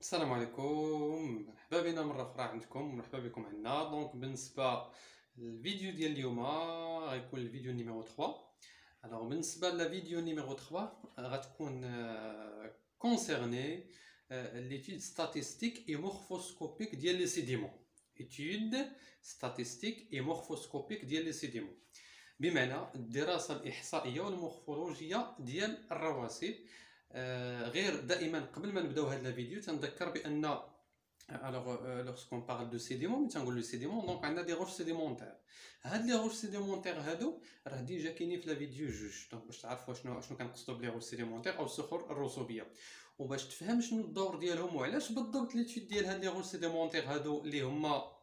السلام عليكم، مرحبا بنا مرة أخرى عندكم، مرحبا بكم عندنا. بالنسبة للفيديو ديال اليوم غيكون الفيديو نيميرو 3. بالنسبة للفيديو نيميرو 3 غتكون كونسيرني ليتود ستاتيستيك اي مورفوسكوبيك ديال لي سيديمون. ايتود ستاتيستيك اي مورفوسكوبيك ديال لي سيديمون، بمعنى الدراسة الإحصائية والمورفولوجية ديال الرواسب. غير دائما قبل ما نبداو هذا الفيديو تنذكر بان lorsqu'on parle de sédiments تنقول لو سيديمون دونك عندنا دي روش سيديمونتير. هاد لي روش سيديمونتير هادو راه ديجا كاينين في لا فيديو جوج، دونك باش تعرفوا شنو كنقصدوا بلي روش سيديمونتير او الصخور الرسوبيه، وباش تفهم شنو الدور ديالهم وعلاش بالضبط ليتود ديال هاد لي روش سيديمونتير هادو اللي هما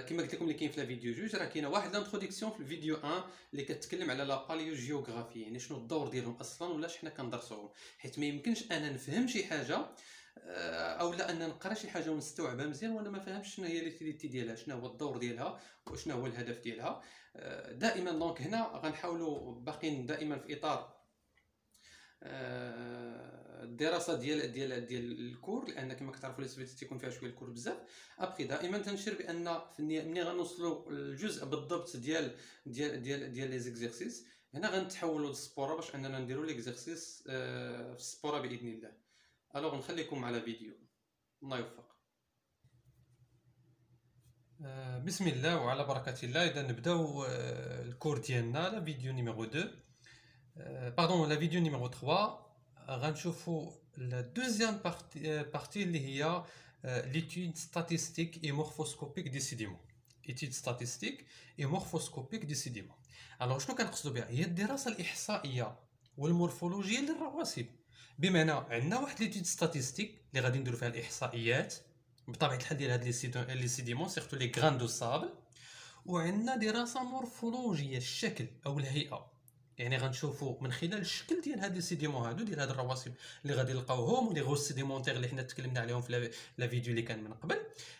كما قلت لكم اللي كاين في الفيديو جوج. راه كاينه واحد لانتروداكسيون في الفيديو 1 اللي كتكلم على لا باليوجيوغرافي، يعني شنو الدور ديالهم اصلا ولاش حنا كندرسوهم، حيت ما يمكنش انا نفهم شي حاجه او لا ان نقرا شي حاجه ونستوعبها مزيان وانا ما فهمتش شنو هي ليتيليتي ديالها، شنو هو الدور ديالها وشنو هو الهدف ديالها. دائما دونك هنا غنحاولوا باقيين دائما في اطار الدراسه ديال الكور، لان كما كتعرفوا لي سبيت تيكون فيها شويه الكور بزاف. ابخي دائما تنشير بان ملي غنوصلوا للجزء بالضبط ديال لي زيكزيرسيس، هنا غنتحولوا للسبوره باش اننا نديروا ليكزيرسيس في السبوره باذن الله. الوغ نخليكم على فيديو، الله يوفق. بسم الله وعلى بركه الله. اذا نبداو الكور ديالنا لا فيديو نيميرو 2 باردون لا فيديو نيميرو 3. غنشوفوا لا دوزيام بارتي اللي هي l'étude statistique et morphoscopique des sédiments. étude statistique et morphoscopique des sédiments. alors شنو كنقصدوا بها؟ هي الدراسه الاحصائيه والمورفولوجيه للرواسب. بمعنى عندنا واحد ليتود ستاتيستيك اللي غادي نديروا فيها الاحصائيات بطبيعه الحال ديال هاد لي سيديمون سيرتو لي غران دو صابل، وعندنا دراسه مورفولوجيه الشكل او الهيئه، يعني غنشوفوا من خلال الشكل ديال هاد لي سيديمون هادو ديال هاد الرواسب اللي غادي نلقاوهم ولي غوش سيديمونتير اللي حنا تكلمنا عليهم في لا فيديو اللي كان من قبل.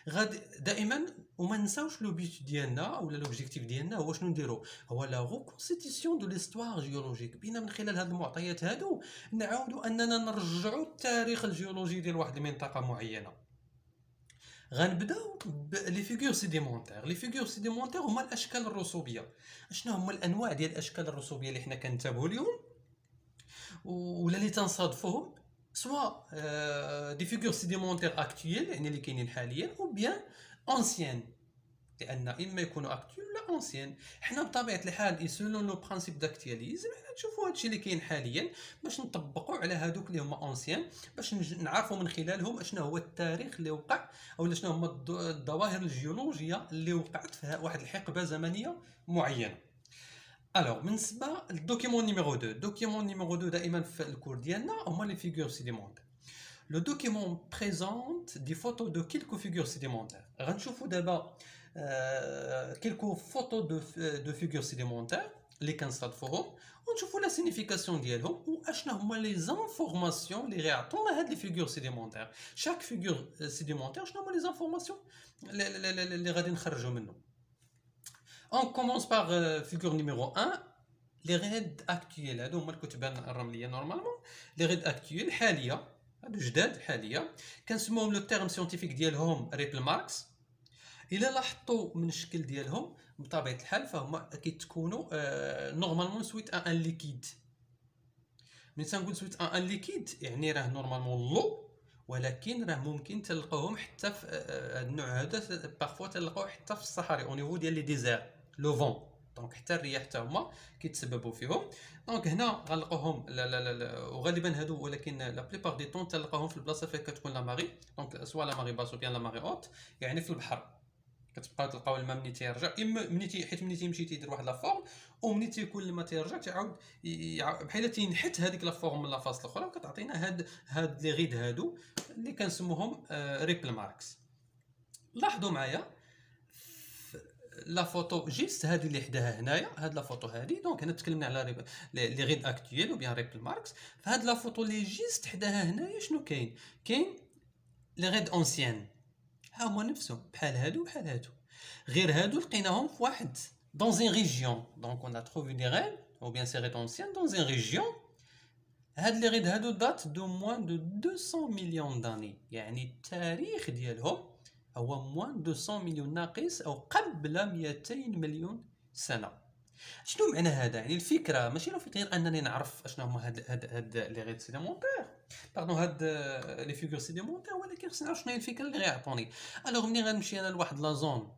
غادي دائما وما نساوش لو بيت ديالنا ولا لوبجيكتيف ديالنا هو شنو نديرو، هو لا ريكونستيتيسيون دو ليستوار جيولوجيك. بينا من خلال هاد المعطيات هادو نعاودوا اننا نرجعوا التاريخ الجيولوجي ديال واحد المنطقه معينه. غنبداو بلي فيغور سيديمونتير. لي فيغور سيديمونتير هما الاشكال الرسوبيه. شنو هما الانواع ديال الاشكال الرسوبيه اللي حنا كنتابعوا ليهم ولا اللي تنصادفوهم، سواء دي فيغور سيديمونتير اكطويل يعني اللي كاينين حاليا او بيان انسيان، لان اما يكونوا اكطويل ولا انسيان. حنا بطبيعه الحال اي سولون لو برانسيپ داكتياليزم حنا نشوفوا هادشي اللي كاين حاليا باش نطبقوا على هادوك اللي هما انسيان، باش نعرفوا من خلالهم اشنا هو التاريخ اللي وقع او شنو هما الظواهر الجيولوجيه اللي وقعت في واحد الحقبه زمنيه معينه. الوغ بالنسبه للدوكيمون نيميرو 2، الدوكيمون نيميرو 2 دائما في الكور ديالنا هما لي فيغور سيديمونتير. لو دوكيمون بريزونت دي فوتو دو كيلكو فيغور سيديمونتير. غنشوفوا دابا كيلكو فوتو دو فيغور سيديمونتير اللي كنصادفوهم ونشوفوا لا سينيفيكاسيون ديالهم واشنا هما لي زانفورماسيون اللي غيعطونا هاد لي فيغور سيديمونتير. شاك فيغور سيديمونتير شنو هما لي زانفورماسيون اللي غادي نخرجوا منه. On commence par figure numéro 1, les raids actuels. هادو هما الكتبان الرمليه نورمالمون. لي ريد اكطويل حاليه، هادو جداد حاليه، كنسموهم لو تيرم سيانتيفيك ديالهم ريبل ماركس. الا لاحظتوا من الشكل ديالهم بطبيعه الحال فهما كيتكونوا نورمالمون سويت ان ليكيد. ملي تنقول سويت ان ليكيد يعني راه نورمالمون لو، ولكن راه ممكن تلقاوهم حتى في النوع هذا بارفوا تلقاوه حتى في الصحاري او نيفو ديال لي ديزير لو فون، دونك حتى الرياح حتى هما كيتسببوا فيهم. دونك هنا غنلقاوهم لا وغالبا هادو، ولكن لا بليبار دي طون تلقاوهم في البلاصه فين كتكون لا ماري، دونك سوا لا ماري باس او بيان لا ماري اوت، يعني في البحر كتبقاو تلقاو الماء ملي تيرجع، اما ملي تيمشي تيدير واحد لا فورم، وملي تيكون الماء تيرجع تيعاود بحال تينحت هذيك لا فورم من لا فاس الاخرى وكتعطينا هاد لي غيد هادو اللي كنسموهم ريبل ماركس. لاحظوا معايا لا فوتو جيست هذه اللي حداها هنايا، هاد لا فوتو هذه دونك هنا تكلمنا على لي غيد اكطويل وبيان ريبل ماركس. فهاد لا فوتو اللي جيست حداها هنايا شنو كاين لي غيد اونسيان، ها هما نفسهم بحال هادو بحال هادو، غير هادو لقيناهم في واحد دون ان ريجيون. دونك اون ا تروفي دي ريد او بيان سي ريد اونسيان دون ان ريجيون. هاد اللي غيد هادو دات دو موان دو 200 مليون داني، يعني التاريخ ديالهم هو موان 200 مليون ناقص او قبل 200 مليون سنه. شنو معنى هذا؟ يعني الفكره ماشي غير انني نعرف اشنو هما هاد لي غيد سيديمونتير، باردون هاد لي فيغور سيديمونتير، ولكن خصني نعرف شنو هي الفكره اللي غيعطوني. الوغ ملي غنمشي انا لواحد لا زون،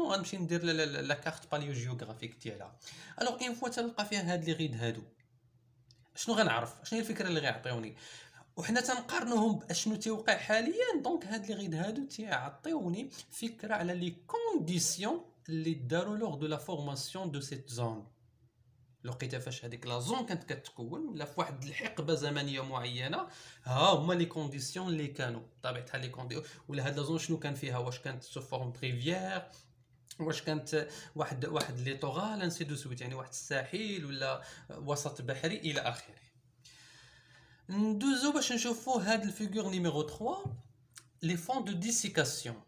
وغنمشي ندير لا كارت باليو جيوغرافيك ديالها، الوغ اون فوا تلقى فيها هاد لي غيد هادو، شنو غنعرف؟ شنو هي الفكره اللي غيعطيوني؟ وحنا تنقارنوهم باشنو تيوقع حاليا. دونك هاد لي غيد هادو تيعطيوني فكره على لي كونديسيون اللي داروا لوغ دو لا فورماسيون دو سيت زون. لقيتها فاش هذيك لا زون كانت كتكون، ولا في واحد الحقبه زمنيه معينه، ها هما لي كونديسيون اللي كانوا بطبيعه لي كونديسيون. ولا هاد لا زون شنو كان فيها؟ واش كانت سو فورم ريفيير، واش كانت واحد ليطورال انسي دو سويت، يعني واحد الساحل ولا وسط بحري الى اخره. ندوزو باش نشوفوا هاد الفيغور نيميرو 3، لي فون دو ديسيكاسيون،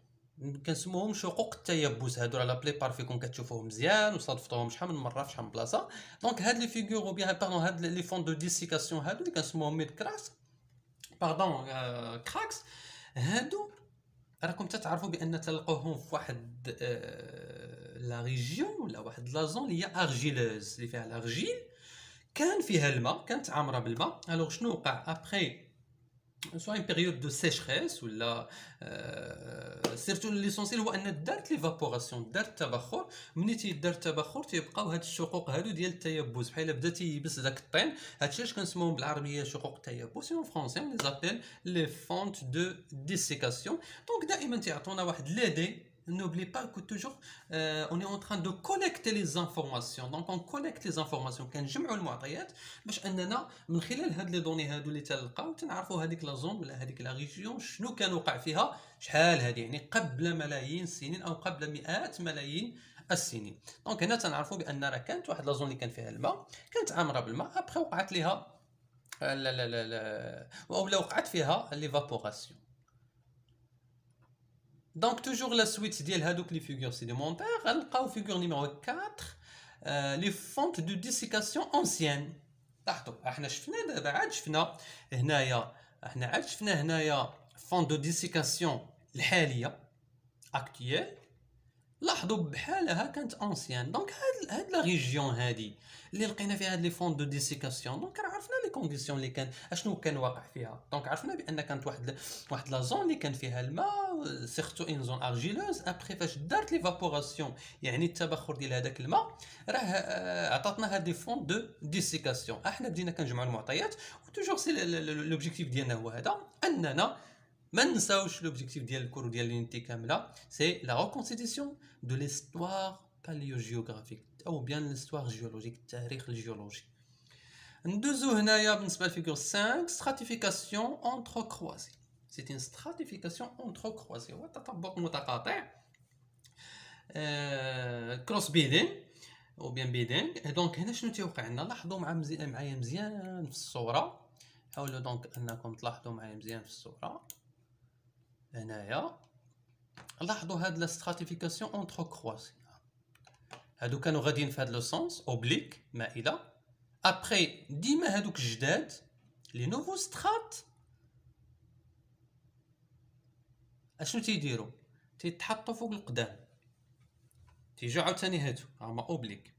كنسموهم شقوق التيبس. هادو على بلي بار فيكم كتشوفوهم مزيان وصادفتوهم شحال من مره في شحال من بلاصه. دونك هاد لي فيغور او بيان باردون هاد لي فون دو ديسيكاسيون هادو اللي كنسموهم ميد كراكس، باردون كراكس، هادو راكم تتعرفوا بان تلقوهم في واحد لا ريجيون ولا واحد لا زون اللي هي ارجيلوز، اللي فيها الارجيل، كان فيها الماء، كانت عامره بالماء. الوغ شنو وقع ابخي سواء ان بيريود دو سيشريس ولا سيرتو ليسونسيال هو ان دارت ليفابوراسيون، دارت التبخر. ملي تيدار التبخر تيبقاو هاد الشقوق هادو ديال التيبس، بحال بدا تيبس داك الطين. هادشي اش كنسموهم بالعربيه شقوق التيبس، اون فرونسي اون لي زابيل لي فونت دو ديسيكاسيون. دونك دائما تيعطونا واحد ليدي. N'oubliez pas que toujours on est en train de collecter les informations. Donc on collecte les informations كنجمعوا المعطيات باش اننا من خلال هاد لي دوني هادو اللي تلقاو تنعرفوا هذيك لا زون ولا هذيك لا ريجيون شنو كان وقع فيها شحال هادي، يعني قبل ملايين السنين او قبل مئات ملايين السنين. دونك هنا تنعرفوا بان راه كانت واحد لا زون اللي كان فيها الماء، كانت عامره بالماء، ابخي وقعت ليها لا ولا وقعت فيها ليفابوراسيون. دونك توجور لا سويت ديال هادوك لي فيغور سيديمونتير غنلقاو فيغور نيميرو 4 لي فونت دو ديسيكاسيون اونسيان. لاحظوا احنا شفنا دابا عاد شفنا هنايا، احنا عاد شفنا هنايا فون دو ديسيكاسيون الحاليه اكتيال، لاحظوا بحالها كانت اونسيان. دونك هاد لا ريجيون هادي اللي لقينا فيها هاد لي فون دو ديسيكاسيون، دونك راه عرفنا لي كونديسيون اللي كان اشنو كان واقع فيها. دونك عرفنا بان كانت واحد لا زون اللي كان فيها الماء، سيرتو ان زون ارجيلوز. ابخي فاش دارت ليفابوراسيون يعني التبخر ديال هذاك الماء، راه عطاتنا هاد لي فون دو ديسيكاسيون. احنا بدينا كنجمعوا المعطيات، وتوجور سي لوبجيكتيف ديالنا هو هذا، اننا ما نساوش لوبجيكتيف ديال الكور ديال لونيتي كامله، سي لا ريكونستيتيسيون دو ليستوار باليوجيوغرافيك او بيان ليستوار جيولوجيك، التاريخ الجيولوجي. ندوزو هنايا بالنسبه لفيغور 5 ستراتيفيكاسيون اونتر كروازي. سي ان ستراتيفيكاسيون اونتر كروازي، هو تطبق متقاطع، كروس بيدين او بيان بيدين. دونك هنا شنو تيوقع لنا؟ لاحظوا معايا مزيان في الصوره، حاولوا دونك انكم تلاحظوا معايا مزيان في الصوره هنايا. لاحظوا هاد لا ستراتيفيكاسيون اونتر كروازي، هادو كانوا غاديين في هاد لو سونس اوبليك مائله. ابخي ديما هادوك الجداد لي نوفو سترات اشنو تيديروا؟ تيتحطوا فوق القدام، تيجوا عاوتاني هادو هما اوبليك،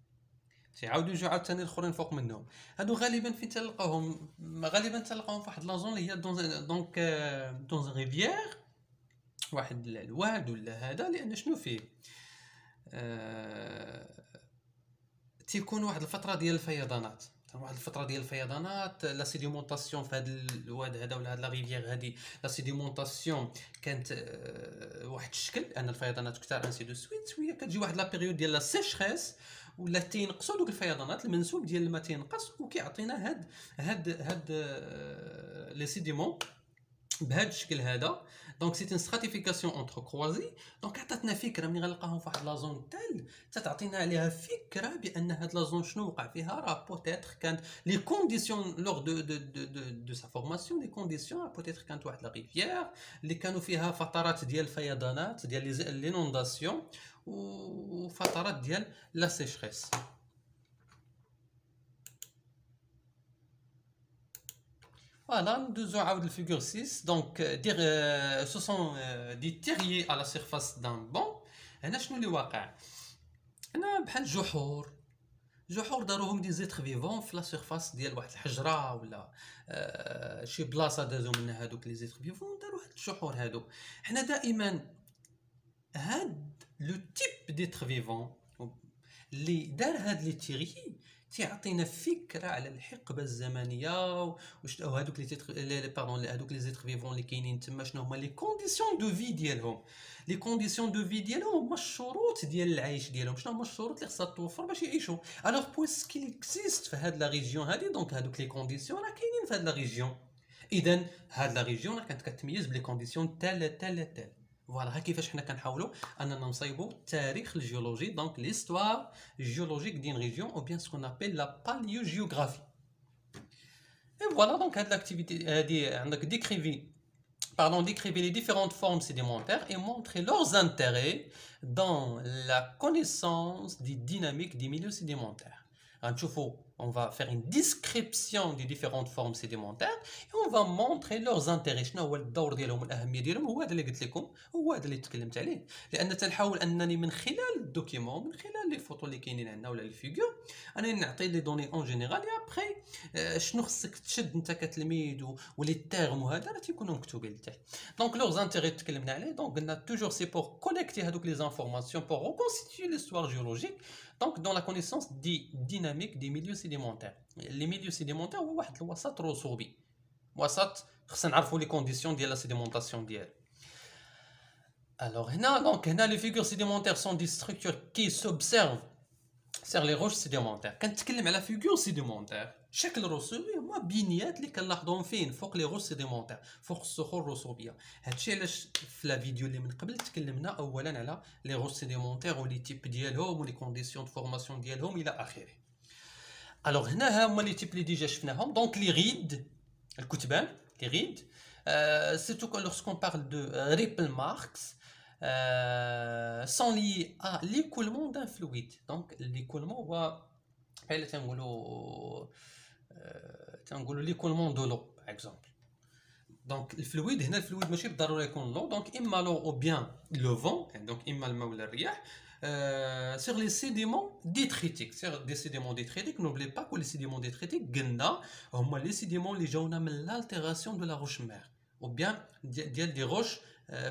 تيعاودوا يجوا عاوتاني الاخرين فوق منهم. هادو غالبا فين تلقاوهم؟ غالبا تلقاوهم في واحد لا زون اللي هي دونك دون ريفيير، واحد الواد ولا هذا. لان شنو فيه تيكون واحد الفتره ديال الفيضانات، واحد الفتره ديال الفيضانات. لا سيديمونطاسيون في هذا الواد هذا ولا هاد لا ريفيير هذه، لا سيديمونطاسيون كانت واحد الشكل، ان الفيضانات كثار انسي دو سويت. وهي كتجي واحد لا بيريود ديال لا سيشريس ولا تينقصوا دوك الفيضانات، المنسوب ديال الماء تينقص، وكيعطينا هاد لي سيديمون بهذا الشكل هذا. دونك سي ان ستراتيفيكاسيون اونتر كروازي. دونك عطاتنا فكره ملي غنلقاهم في واحد لا زون تال، تعطينا عليها فكره بان هاد لا زون شنو وقع فيها. راه بوتيتر كانت لي كونديسيون لور دو سا فورماسيون، لي كونديسيون بوتيتر كانت واحد لا ريفيير اللي كانوا فيها فترات ديال الفيضانات ديال لينونداسيون وفترات ديال لا سيشريس. Voilà, ندوزو عاود الفيغور 6. دونك ce sont des terriers à la surface d'un banc. هنا شنو اللي واقع؟ هنا بحال جحور داروهم دي زيتر فيفون في لا سيرفاس ديال واحد الحجره ولا شي بلاصه دازو منها هادوك لي زيتر فيفون داروا هاد الجحور هادو. حنا دائما هاد لو تيب ديتر فيفون اللي دار هاد لي تيري تيعطينا فكره على الحقبه الزمنيه وشنو هادوك لي باردون هادوك لي زيتر فيفون اللي كاينين تما، شنو هما لي كونديسيون دو في ديالهم. لي كونديسيون دو في ديالهم هما الشروط ديال العيش ديالهم، شنو هما الشروط اللي خصها توفر باش يعيشوا. الوغ بويسكيل اكزيست في هاد لا ريجيون هادي، دونك هادوك لي كونديسيون راه كاينين في هاد لا ريجيون. اذا هاد لا ريجيون راه كانت كتميز بلي كونديسيون تال. فوالا ها كيفاش حنا كنحاولوا اننا نصايبوا التاريخ الجيولوجي، دونك ليستوار جيولوجيك دين ريجيون او بيان سكون ابل لا باليوجيوغرافي. اي فوالا دونك هاد لاكتيفيتي هادي عندك décrivez les différentes formes sédimentaires et montrez leurs intérêts dans la connaissance des dynamiques des milieux sédimentaires. On va faire une description des différentes formes sédimentaires et on va montrer leurs intérêts. شنو هو الدور ديالهم والاهميه ديالهم؟ هو هذا اللي قلت لكم، هو هذا اللي تكلمت عليه. لان تنحاول انني من خلال الدوكيمون، من خلال لي فوتو اللي كاينين عندنا ولا لي فيغور، انا نعطي لي دوني اون جينيرال اي ابري شنو خصك تشد انت كتلميذ ولي تيرم وهذا راه تيكونوا مكتوبين لتحت. دونك لوغ انتيري تكلمنا عليه. دونك قلنا توجور سي بور كوليكتي هذوك لي انفورماسيون بور ريكونستيتوي ليستوار جيولوجيك. Donc, dans la connaissance des dynamiques des milieux sédimentaires. Les milieux sédimentaires, هو واحد الوسط رسوبي. وسط خصنا نعرفوا les conditions ديال la sédimentation ديالو. Alors, هنا les figures sédimentaires sont des structures qui s'observent sur les roches sédimentaires. كنتكلم على figure sédimentaire، شكل رسوبي هما بنيات اللي كنلاحظوهم فين؟ فوق لي روش سيديمونتير، فوق الصخور الرسوبيه. هادشي علاش في لا فيديو اللي من قبل تكلمنا اولا على لي روش سيديمونتير ولي تيب ديالهم ولي كونديسيون دو فورماسيون ديالهم الى اخره. الوغ هنا هما لي تيب اللي ديجا شفناهم. دونك لي ريد، الكتبان، لي ريد سيرتو لورسكون بارل دو ريبل ماركس سون لي ا ليكولمون دان فلويد. دونك ليكولمون هو بحال تنقولوا ليكولمون دو لو باغ اكزومبل. دونك الفلويد هنا، الفلويد ماشي بالضروره يكون لو، دونك اما لو او بيان لو فون، دونك اما الماء ولا الرياح sur les sédiments détritiques. Sur des sédiments détritiques, n'oubliez pas que les sédiments détritiques قلنا هما les sédiments اللي جاونا من l'altération de la roche mère ou bien ديال des roches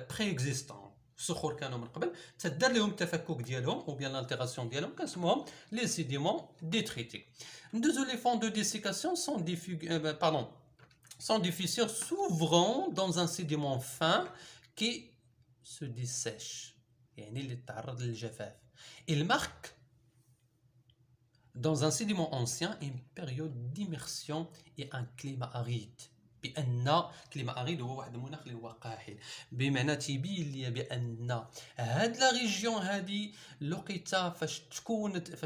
préexistantes. الصخور كانوا من قبل تدار لهم التفكك ديالهم او بيان l'altération ديالهم، كنسموهم les sédiments détritiques. Deux les fonds de dessiccation sont des fissures s'ouvrant dans un sédiment fin qui se dessèche. يعني اللي تعرض للجفاف. Il marque dans un sédiment ancien une période d'immersion et un climat aride. بأن كلمة أريد هو واحد المناخ اللي هو قاحل، بمعنى تيبين لي بأن هاد لا ريجيون هادي لقيتها فاش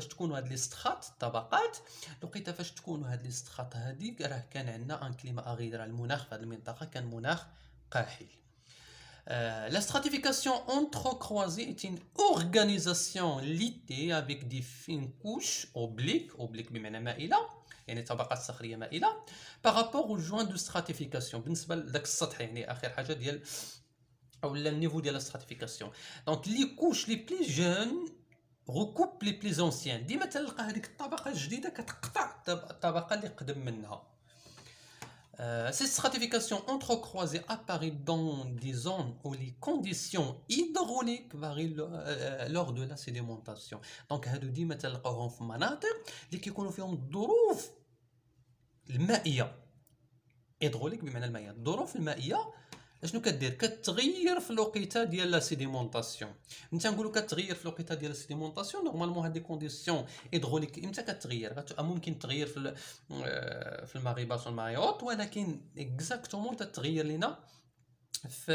تكونوا هاد لي ستخات الطبقات، لقيتها فاش تكونوا هاد لي ستخات هادي راه كان عندنا ان كليما أريد، راه المناخ في هاد المنطقة كان مناخ قاحل. La stratification entrecroisée est une organisation litée avec des fines couches obliques بمعنى مائلة، يعني طبقات صخريه مائله بارابور او جوان دو ستراتيفيكاسيون، بالنسبه لذاك السطح يعني اخر حاجه ديال او النيفو ديال الستراتيفيكاسيون. دونك لي كوش لي بلي جون ركوب لي بلي اونسيان، ديما تلقى هذيك الطبقه الجديده كتقطع الطبقه اللي قدم منها. Cette stratification entrecroisée apparaît dans des zones où les conditions hydrauliques varient lors de la sédimentation. Donc هادو ديما تلقاوهم في مناطق اللي كيكونوا فيهم الظروف المائيه، هيدروليك بمعنى المائيه. الظروف المائيه شنو كدير؟ كتغير في الوقيته ديال لا سيديمونطاسيون. ملي تنقولوا كتغير في الوقيته ديال لا سيديمونطاسيون، نورمالمون هاد لي كونديسيون هيدروليك امتى كتغير؟ ممكن تغير في المغيبات والمايوط، ولكن اكزاكتومون تتغير لينا في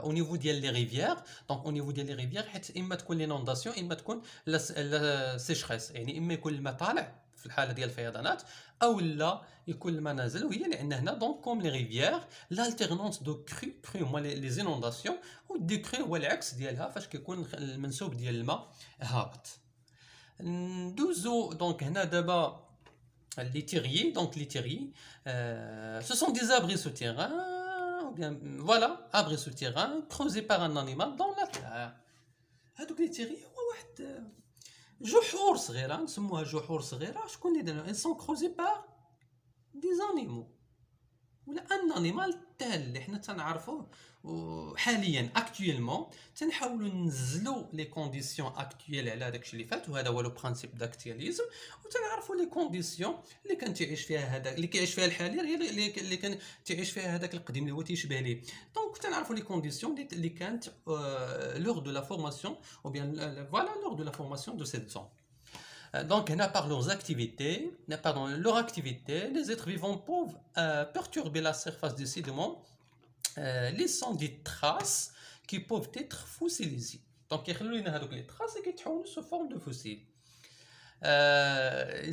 او نيفو ديال لي ريفيير. دونك او نيفو ديال لي ريفيير حيت اما تكون لينونداسيون اما تكون لا سيشخيس، يعني اما يكون الماء طالع في الحاله ديال الفيضانات او لا يكون الماء نازل، وهي اللي عندنا هنا. دونك كوم لي ريفيير لالتيرنونس دو كرو هما لي زينونداسيون، و دي كرو هو العكس ديالها فاش كيكون المنسوب ديال الماء هابط. ندوزو دونك هنا دابا les terriers. Donc les terriers, ce sont des abris souterrains, ou bien voilà, abris souterrains creusés par un animal dans la terre. هذوك لي تيغي هو واحد جحور صغيره نسموها جحور صغيره. شكون اللي دارها؟ ils sont creusés par des animaux ولا ان انيمال تال اللي حنا تنعرفوه. وحاليا اكطويلمون تنحاولوا ننزلوا لي كونديسيون اكطويل على داكشي اللي فات، وهذا هو لو برانسيب داكتياليزم. وتنعرفوا لي كونديسيون اللي كان تعيش فيها هذا اللي كيعيش فيها الحالي هي اللي كان تعيش فيها هذاك القديم اللي هو تيشبه ليه. دونك تنعرفوا لي كونديسيون اللي كانت لور دو لا فورماسيون او بيان فوالا لور دو لا فورماسيون دو سيت زون. Donc, par leurs activités, pardon, leur activité, les êtres vivants peuvent perturber la surface des sédiments, laissant des traces qui peuvent être fossilisées. Donc, il y a des traces qui sont sous forme de fossiles.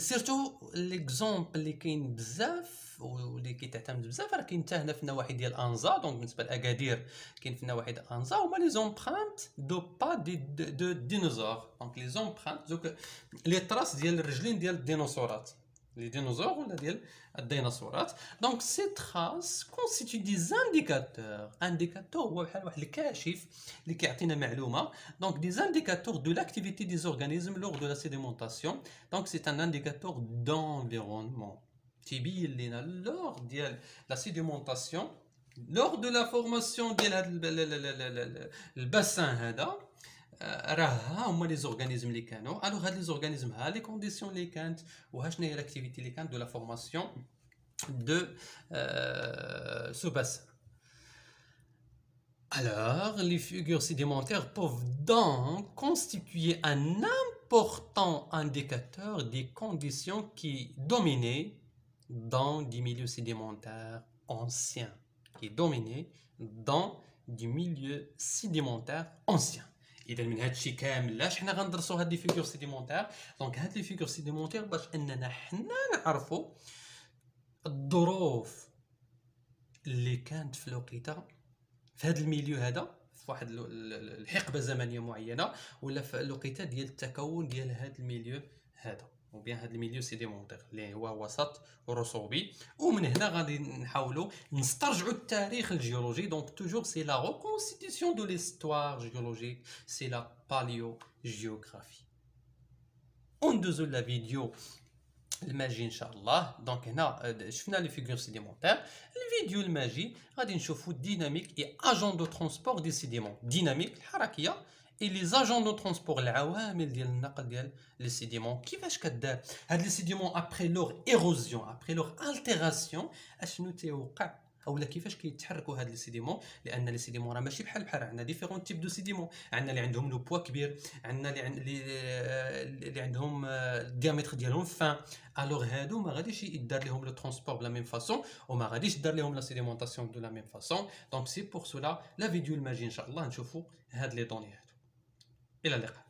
Surtout l'exemple اللي كاين بزاف واللي كيتعتمد بزاف راه كاين حتى هنا في النواحي ديال انزا. دونك بالنسبه لاكادير كاين في النواحي ديال انزا هما لي زومبرانت دو با دو ديناصور. دونك لي زومبرانت دوك لي تراس ديال الرجلين ديال الديناصورات، لي ديناصور ولا ديال الديناصورات. دونك سي تراس كونستيتي دي زانديكاتور. انديكاتور هو بحال واحد الكاشف اللي كيعطينا معلومه. دونك دي زانديكاتور دو لاكتيفيتي دي زورغانيزم لور دو لا سيديمونطاسيون. دونك سي ان انديكاتور دونفيرونمون تيبين لنا لور ديال لا سيديمونطاسيون لور دو لا فورماسيون ديال هذا الباسان هذا. راه ها هما لي زورغانيزم اللي كانوا. الوغ هاد لي زورغانيزم ها لي كونديسيون اللي كانت وها شنو هي لاكتيفيتي اللي كانت دو لا فورماسيون دو سو باسان. Alors, les figures sédimentaires peuvent donc constituer un important indicateur des conditions qui dominaient dans des milieux sédimentaires anciens. Qui dominaient dans des milieux sédimentaires anciens. اذا من هذا الشيء كامل لاش حنا غندرسوا هاد لي فيغور سيديمونتير؟ دونك هاد لي فيغور سيديمونتير باش اننا حنا نعرفوا الظروف اللي كانت في الوقيته في هاد الميليو هذا، في واحد الحقبه زمنيه معينه، ولا في الوقيته ديال التكون ديال هاد الميليو هذا، وبيان هاد الميليو سيديمونتير اللي هو وسط رسوبي. ومن هنا غادي نحاولوا نسترجعوا التاريخ الجيولوجي. دونك توجور سي لا ريكونستيتيسيون دو ليستوار جيولوجيك، سي لا باليوجيوغرافي. وندوزو لا فيديو الماجي ان شاء الله. دونك هنا شفنا لي فيغور سيديمونتير. الفيديو الماجي غادي نشوفوا ديناميك اي اجون دو ترونسبور دي سيديمون. ديناميك الحركيه اي لي زاجون دو ترونسبور العوامل ديال النقل ديال لي سيديمون. كيفاش كدار هاد لي سيديمون ابري لور ايروزيون ابري لور التيراسيون اشنو تيوقع اولا كيفاش كيتحركوا هاد لي سيديمون. لان لي سيديمون راه ماشي بحال عندنا ديفيرون تيب دو سيديمون. عندنا اللي عندهم لو بوا كبير، عندنا اللي عندهم الديامتر ديالهم فان. الوغ هادو ما غاديش يدار لهم لو ترونسبور بلا ميم فاصون، وما غاديش دار لهم لا سيديمونطاسيون دو لا ميم فاصون. دونك سي بور سولا لا فيديو الماجي ان شاء الله نشوفوا هاد لي دوني هادو. الى اللقاء.